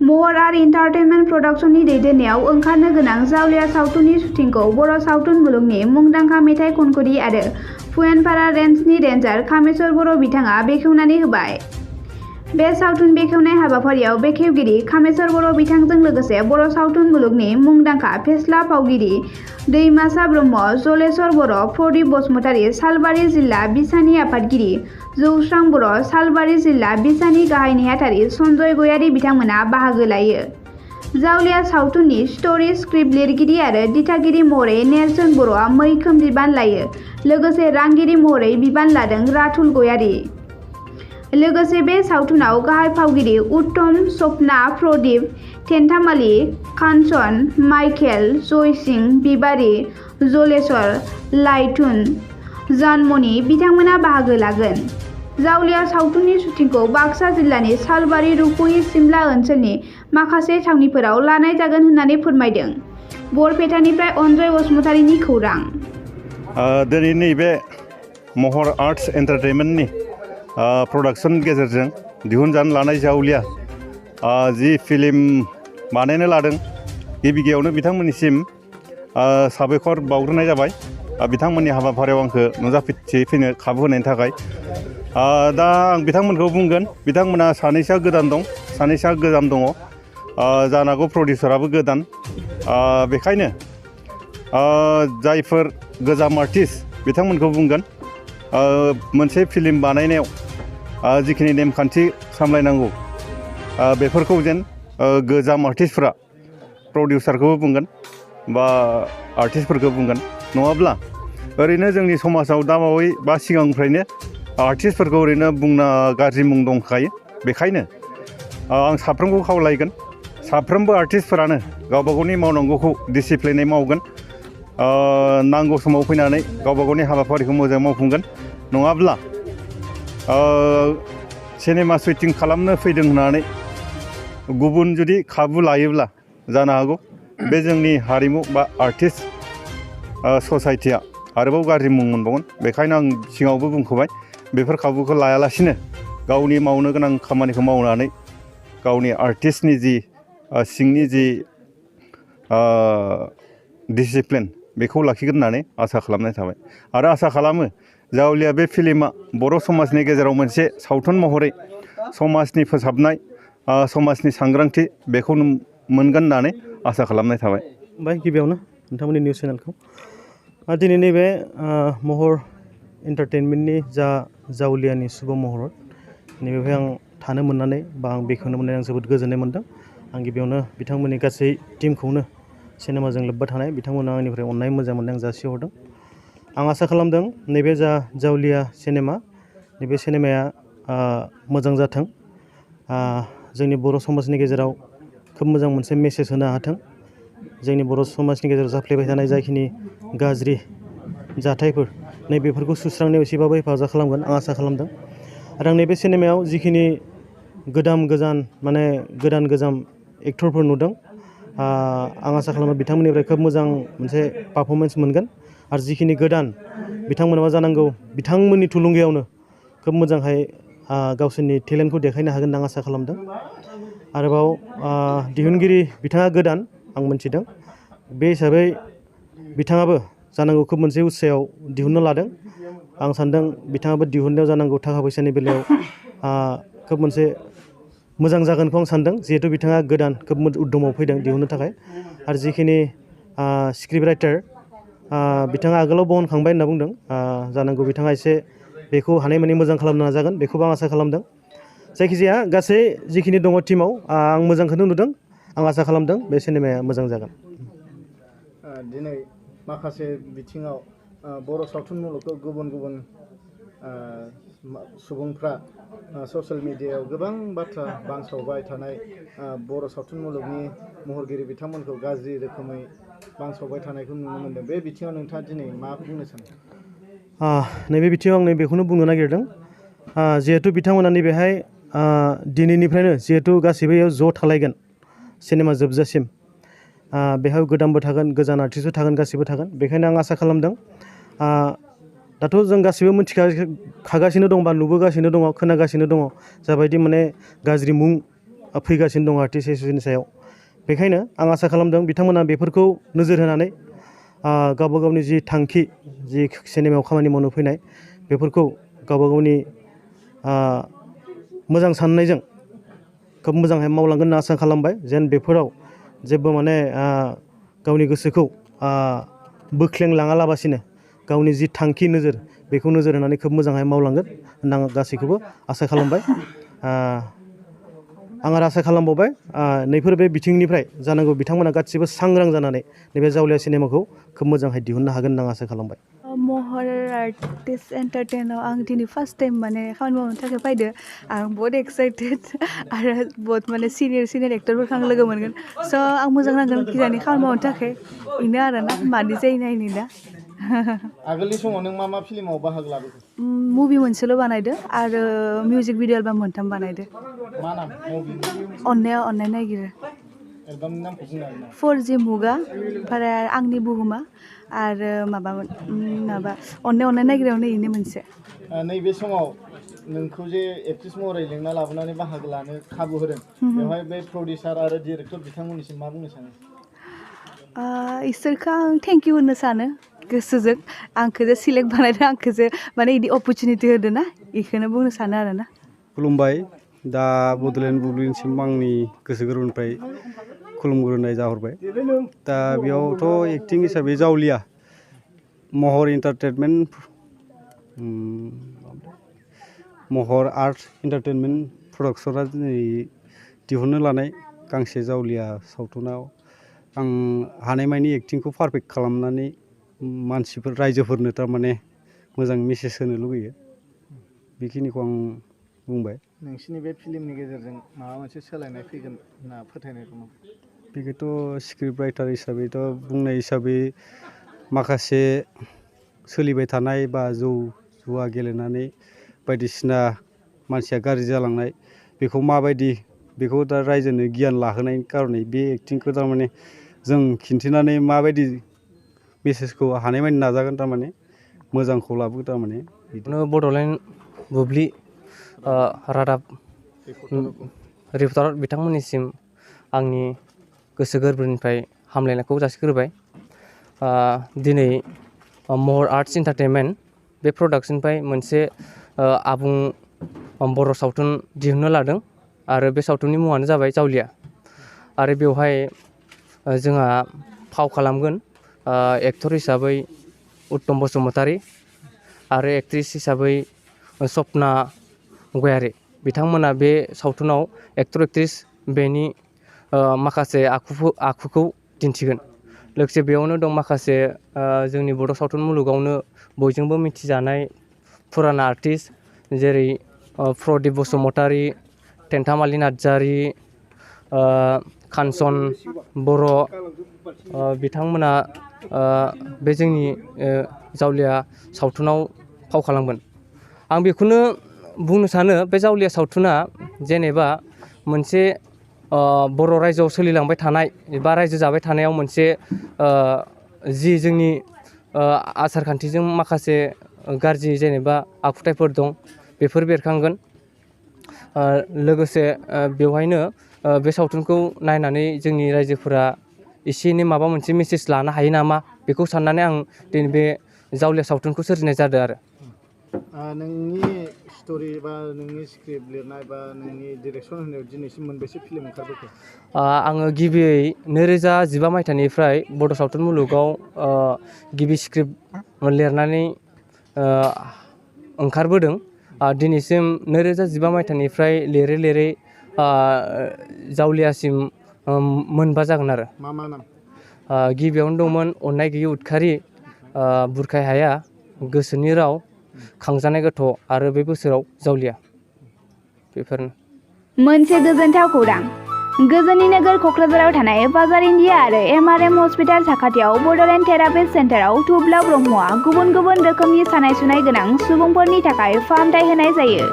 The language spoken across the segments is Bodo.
महर आरो एन्टारटेनमेन्ट प्रडाक्शननि दैदेननायाव ओंखारनो गोनां जावलिया सावथुननि शुटिंखौ बर' सावथुन मुलुगनि मुंदांखा मेथाइ खनगिरि आरो फुयेनपारा रेन्जनि रेन्जार कामेस्वर बर' बिथाङा बेखेवनानै होबाय। बे सावथुन बेखेवनाय हाबाफारियाव बेखेवगिरि कामेस्वर बर' बिथांजों लोगोसे बर' सावथुन मुलुगनि मुंदांखा फेस्ला फावगिरि दैमासा ब्रह्म, जलेस्वर बर', प्रदीप बसुमतारी, सालबारि जिल्ला बिसानि आफादगिरि जौस्रां बर', सालबारि जिल्ला बिसानि गाहाय नेहाथारि सन्जय गयारी बिथांमोना बाहागो लायो। जावलिया सावथुननि स्ट'रि स्क्रिप्ट लिरगिरि आरो दिथागिरि महरै नेरसोन बर'आ मैखोम बिबान लायो। लोगोसे रांगिरि महरै बिबान लादों राथुल गयारी। लोगोसे बे सावथुनाव गाहाय फावगिरि उत्तम, सपना, प्रदीप, थेन्थामालि, कान्चन, माइकेल, जयसिं, बिबारी, जलेस्वर, लाइथुन, जानमणि बिथांमोना बाहागो लागोन। जावलिया सावथुननि शुटिंखौ बाक्सा जिल्लानि सालबारि रुप'हि सिमला ओनसोलनि माखासे थावनिफोराव लानाय जागोन होननानै फोरमायदों। बरपेटानिफ्राय अनजय बसुमतारीनि खौरां। दिनै नैबे महर आर्ट्स एन्टारटेनमेन्टनि प्रडाक्शन गेजेरजों दिहुनजानो लानाय जावलिया जि फिल्म बानायनो लादों, गिबियावनो बिथांमोननिसिम साबायखर बावग्रोनाय जाबाय। बिथांमोननि हाबाफारियाव आंखौ नुजाथिफैनो खाबु होनायनि थाखाय। दा आं बिथांमोनखौ बुंगोन, बिथांमोना सानैसोआ गोदान दं, सानैसोआ गोजाम दङ। जानो हागौ प्रडिउसाराबो गोदान। बेखायनो जायफोर गोजाम आर्टिस्ट बिथांमोनखौ बुंगोन, मोनसे फिल्म बानायनायाव जिखिनि नेमखान्थि सामलायनांगौ बेफोरखौ जेन गोजाम आर्टिस्टफोरा प्रडिउसारखौबो बुंगोन बा आर्टिस्टफोरखौ बुंगोन। नङाब्ला ओरैनो जोंनि समाजाव दा बावै बा सिगांनिफ्रायनो आर्टिस्टफोरखौ ओरैनो बुंना गाज्रि मुं दंखायो। बेखायनो आं साफ्रोमखौ खावलायगोन, साफ्रोमबो आर्टिस्टफोरानो गावबा गावनि मावनांगौखौ डिसिप्लिनै मावगोन, नांगौ समाव फैनानै गावबा गावनि हाबाफारिखौ मोजाङै मावफुंगोन। नङाब्ला सिनेमा शुटिं खालामनो फैदों होननानै गुबुन जुदि खाबु लायोब्ला जानो हागौ बे जोंनि हारिमु बा आर्टिस्ट ससाइटिया आरोबाव गाज्रि मुं मोनबावगोन। बेखायनो आं सिगाङावबो बुंखाबाय, बेफोर खाबुखौ लायालासिनो गावनि मावनो गोनां खामानिखौ मावनानै गावनि आर्टिस्टनि जि सिंनि जि डिसिप्लिन बेखौ लाखिगोन होननानै आसा खालामनाय थाबाय। आरो आसा खालामो जावलिया बे फिल्मा बर' समाजनि गेजेराव मोनसे सावथुन महरै समाजनि फोसाबनाय, समाजनि सांग्रांथि बेखौ मोनगोन होननानै आसा खालामनाय थाबाय। ओमफ्राय गिबियावनो नोंथांमोननि निउस चेनेलखौ दिनै नैबे महर एन्टारटेनमेन्टनि जावलियानि सुबुं महर नैबेवहाय आं थानो मोननानै बा आं बेखेवनो मोननानै आं जोबोद गोजोननाय मोनदों। आं गिबियावनो बिथांमोननि गासै टिमखौनो सिनेमाजों लोब्बा थानाय बिथांमोना आंनिफ्राय अननाय मोजां मोननाय आं जासिहरदों। आं आसा खालामदों नैबे जावलिया सिनेमा, नैबे सिनेमाया मोजां जाथों, जोंनि बर' समाजनि गेजेराव खोब मोजां मोनसे मेसेज होनो हाथों। जोंनि बर' समाजनि गेजेराव जाफ्लेबाय थानाय जाखिनि गाज्रि जाथायफोर नैबेफोरखौ सुस्रांनायाव एसेबाबो हेफाजाब खालामगोन आं आसा खालामदों। आरो आं नैबे सिनेमायाव जिखिनि गोदान गोजाम एक्टरफोर नुदों, आं आसा खालामो बिथांमोननिफ्राय खोब मोजां मोनसे पारफरमेन्स मोनगोन। आरो जिखिनि गोदान बिथांमोना जानांगौ बिथांमोननि थुलुंगायावनो खोब मोजांहाय गावसोरनि टेलेन्टखौ देखायनो हागोन होनना आसा खालामदों। आरोबाव दिहुनगिरि बिथाङा गोदान आं मोनथिदों। बे हिसाबै बिथाङाबो जानांगौ खोब मोनसे उत्सायाव दिहुननो लादों। आं सानदों बिथाङाबो दिहुननायाव जानांगौ थाखा फैसानि बेलायाव खोब मोनसे मोजां जागोनखौ आं सानदों, जिहेथु बिथाङा गोदान खोब उद्यमाव फैदों दिहुननो थाखाय। आरो जिखिनि स्क्रिप्ट राइटार बिथाङा आगोलाव बहनखांबाय होनना बुंदों। जानांगौ बिथाङा एसे बेखौ हानायमानि मोजां खालामनो नाजागोन, बेखौबो आं आसा खालामदों। जायखिजाया गासै जिखिनि दङ टिमाव आं मोजांखौनो नुदों। आं आसा खालामदों बे सिनेमाया मोजां जागोन। दिनै माखासे बिथिङाव बर' सावथुन मुलुगखौ गुबुन सुबुंफ्रा ससियेल मिडियायाव गोबां बाथ्रा बांसावबाय थानाय, बर' सावथुन मुलुगनि महरगिरि बिथांमोनखौ गाज्रि रोखोमै बांसावबाय थानायखौ नुनो मोनदों। बे बिथिङाव नोंथाङा दिनै मा बुंनो सानो? नैबे बिथिङाव आं बेखौनो बुंनो नागिरदों, जिहेथु बिथांमोना नैबेहाय दिनैनिफ्रायनो जिहेथु गासैबो ज' थालायगोन सिनेमा जोबजासिम, बेहाय गोदानबो थागोन, गोजान आर्टिस्टबो थागोन, गासैबो थागोन। बेखायनो आं आसा खालामदों, दाथ' जों गासैबो मिथिखागासिनो दं बा नुबोगासिनो दङ, खोनागासिनो दङ, जाबायदि माने गाज्रि मुं फैगासिनो दं आर्टिस्ट एस'सियेसननि सायाव बेखायनो आं आसा खालामदों बिथांमोना बेफोरखौ नोजोर होनानै गावबा गावनि जि थांखि जि सिनेमायाव खामानि मावनो फैनाय बेफोरखौ गावबा गावनि मोजां साननायजों खोब मोजांहाय मावलांगोन होनना आसा खालामबाय जेन बेफोराव जेबो माने गावनि गोसोखौ बोख्लेंलाङालाबासिनो गावनि जि थांखि नोजोर बेखौ नोजोर होनानै खोब मोजांहाय मावलांगोन होनना आं गासैखौबो आसा खालामबाय आं आरो आसा खालामबावबाय नैफोर बे बिथिंनिफ्राय जानांगौ बिथांमोना गासिबो सांग्रां जानानै नैबे जावलिया सिनेमाखौ खोब मोजांहाय दिहुननो हागोन होनना आसा खालामबाय महर आर्टिस्ट एन्टारटेनाव आं दिनै फार्स्ट टाइम माने खामानि मावनो थाखाय फैदो आं बहुत एक्साइटेड आरो बहुत माने सिनियर एक्टरफोरखौ आं लोगो मोनगोन स' आं मोजां नांगोन किजानि खामानि मावनो थाखाय बेनो आरोना मादि जायो नायनि दा आगोलनि समाव नों मा फिल्माव बाहागो लाबोखो मुभि मोनसेल' बानायदो आरो मिउजिक भिडिअ एलबाम मोनथाम बानायदो मा नाम मुभि अन्नाय नागिरो एलबामनि नामखौ बुंनो हागोन नामा 4G मुगा ओमफ्राय आंनि बुहुमा आरो माबा अन्नाय नागिरायावनो इनो मोनसे नैबे समाव नोंखौ जे एक्ट्रिस महरै लेंना लाबोनानै बाहागो लानो खाबु होदों बेवहाय बे प्रडिउसार आरो डिरेक्टर बिथांमोननिसिम मा बुंनो सानो इसोरखौ आं थेंक इउ होननो सानो गोसोजों आंखौ जे सिलेक्ट बानायदों आंखौ जे माने बिदि अपरचुनिटि होदों ना बेखौनो बुंनो सानो आरोना खुलुमबाय दा बड'लेण्ड बुब्लिनिसिम आंनि गोसो गोरबोनिफ्राय खुलुमग्रोनाय जाहरबाय दा बेयावथ' एक्टिं हिसाबै जावलिया महर एन्टारटेनमेन्ट महर आर्ट एन्टारटेनमेन्ट प्रडाक्सना दिनै दिहुननो लानाय गांसे जावलिया सावथुनाव आं हानायमानि एक्टिंखौ पारफेक्ट खालामनानै मानसिफोर रायजोफोरनो थारमाने मोजां मेसेज होनो लुगैयो बेखिनिखौ आं बुंबाय नोंसिनि बे फिल्मनि गेजेरजों माबा मोनसे सोलायनाय फैगोन होनना फोथायनाय दङ बेखौथ' स्क्रिप्ट राइटार हिसाबैथ' बुंनाय हिसाबै माखासे सोलिबाय थानाय बा जौ जुवा गेलेनानै बायदिसिना मानसिया गाज्रि जालांनाय बेखौ माबायदि बेखौ दा रायजोनो गियान लाहोनायनि कारनै बे एक्टिंखौ थारमाने जों खिन्थिनानै माबायदि मेसेजखौ हानायमानि नाजागोन थारमाने मोजांखौ लाबोगोन थारमाने बिदिनो बड'लेण्ड बुब्लि रादाब रिपर्टार बिथांमोननिसिम आंनि गोसो गोरबोनिफ्राय हामलायनायखौ जासिग्रोबाय दिनै महर आर्ट्स एन्टारटेनमेन्ट बे प्रडाक्सननिफ्राय मोनसे आबुं बर' सावथुन दिहुननो लादों आरो बे सावथुननि मुङानो जाबाय जावलिया आरो बेवहाय जोंहा फाव खालामगोन एक्टर हिसाबै उत्तम बसुमतारी आरो एक्ट्रिस हिसाबै सपना गयारी बिथांमोना बे सावथुनाव एक्टर एक्ट्रिस बेनि माखासे आखुखौ दिन्थिगोन लोगोसे बेयावनो दं माखासे जोंनि बर' सावथुन मुलुगावनो बयजोंबो मिथिजानाय फुराना आर्टिस्ट जेरै प्रदीप बसुमतारी टेन्टामालि नार्जारी कानसन बर' बिथांमोना बे जोंनि जावलिया सावथुनाव फाव खालामगोन आं बेखौनो बुंनो सानो बे जावलिया सावथुना जेनेबा मोनसे बर' रायजोआव सोलिलांबाय थानाय बा रायजो जाबाय थानायाव मोनसे जि जोंनि आसार खान्थिजों माखासे गाज्रि जेनेबा आखुथायफोर दं बेफोर बेरखांगोन लोगोसे बेवहायनो बे सावथुनखौ नायनानै जोंनि रायजोफोरा एसे एनै माबा मोनसे मेसेज लानो हायो नामा बेखौ साननानै आं दिनै बे जावलिया सावथुनखौ सोरजिनाय जादों आरो नोंनि स्ट'रि बा नोंनि स्क्रिप्ट लिरनाय बा नोंनि डिरेक्सन होनायाव दिनैसिम मोनबेसे फिल्म ओंखारबोखो आङो गिबियै 2015 मायथाइनिफ्राय बड' सावथुन मुलुगाव गिबि स्क्रिप्ट लिरनानै ओंखारबोदों दिनैसिम 2015 मायथाइनिफ्राय लिरै जावलियासिम मोनबा जागोन आरो मा नाम गिबियावनो दंमोन अननाय गैयै उदखारि बुरखाय हाया गोसोनि राव खांजानाय गथ' आरो बे बोसोराव जावलिया बेफोरनो मोनसे गोजोनथाव खौरां गोजोननि नोगोर क'क्राझाराव थानाय बाजार इन्डिया आरो MRM हस्पिटाल साखाथियाव बड'लेण्ड थेरापिस्ट सेन्टाराव थुब्ला ब्रह्मआ गुबुन गुबुन रोखोमनि सानाय सुनाय गोनां सुबुंफोरनि थाखाय फाहामथाय होनाय जायो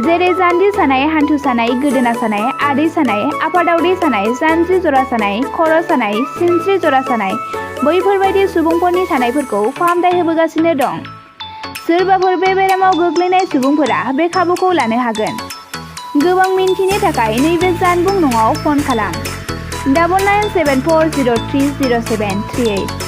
जेरै जान्जि सानाय हान्थु सानाय गोदोना सानाय आदै सानाय आफादावदै सानाय जानजि जरा सानाय खर' सानाय सिनस्रि जरा सानाय बैफोरबायदि सुबुंफोरनि सानायफोरखौ फाहामथाय होबोगासिनो दं सोरबाफोर बे बेरामाव गोग्लैनाय सुबुंफोरा बे खाबुखौ लानो हागोन गोबां मिन्थिनो थाखाय नैबे जानबुं नङाव फन खालाम 9974030738